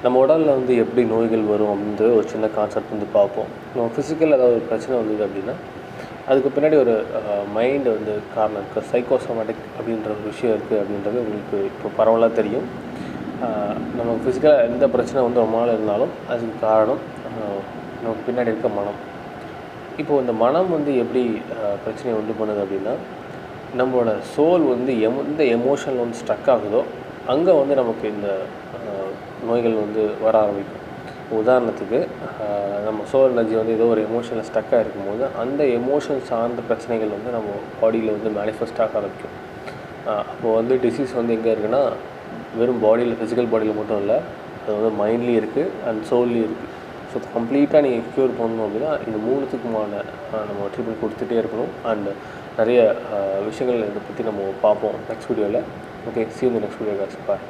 நம்ம உடலில் வந்து எப்படி நோய்கள் வரும் அப்படின்ற ஒரு சின்ன கான்செப்ட் வந்து பார்ப்போம். நம்ம ஃபிசிக்கல் ஏதாவது ஒரு பிரச்சனை வந்தது அப்படின்னா அதுக்கு பின்னாடி ஒரு மைண்டு வந்து காரணம் இருக்குது. சைக்கோசோமேட்டிக் அப்படின்ற ஒரு விஷயம் இருக்குது அப்படின்றது உங்களுக்கு இப்போ பரவலாக தெரியும். நம்ம ஃபிசிக்கலாக எந்த பிரச்சனை வந்து ரொம்ப நாள் இருந்தாலும் அதுக்கு காரணம் நமக்கு பின்னாடி இருக்க மனம். இப்போது இந்த மனம் வந்து எப்படி பிரச்சனையை உண்டு பண்ணுது அப்படின்னா, நம்மளோட சோல் வந்து எந்த எமோஷனில் வந்து ஸ்ட்ரக் ஆகுதோ அங்கே வந்து நமக்கு இந்த நோய்கள் வந்து வர ஆரம்பிக்கும். உதாரணத்துக்கு நம்ம சோல் எனர்ஜி வந்து ஏதோ ஒரு எமோஷனில் ஸ்டக்காக இருக்கும்போது அந்த எமோஷன் சார்ந்த பிரச்சனைகள் வந்து நம்ம பாடியில் வந்து மேனிஃபெஸ்ட் ஆக ஆரம்பிக்கும். அப்போது வந்து டிசீஸ் வந்து எங்கே இருக்குன்னா வெறும் பாடியில், ஃபிசிக்கல் பாடியில் மட்டும் இல்லை, அது வந்து மைண்ட்லேயும் இருக்குது அண்ட் சோல்லேயும் இருக்குது. ஸோ கம்ப்ளீட்டாக நீங்கள் க்யூர் பண்ணணும் அப்படின்னா இந்த மூணுத்துக்குமான நம்ம ட்ரீட்மெண்ட் கொடுத்துட்டே இருக்கணும். அண்ட் நிறைய விஷயங்கள் இதை பற்றி நம்ம பார்ப்போம் நெக்ஸ்ட் வீடியோவில். Okay, see you in the next video guys. Bye.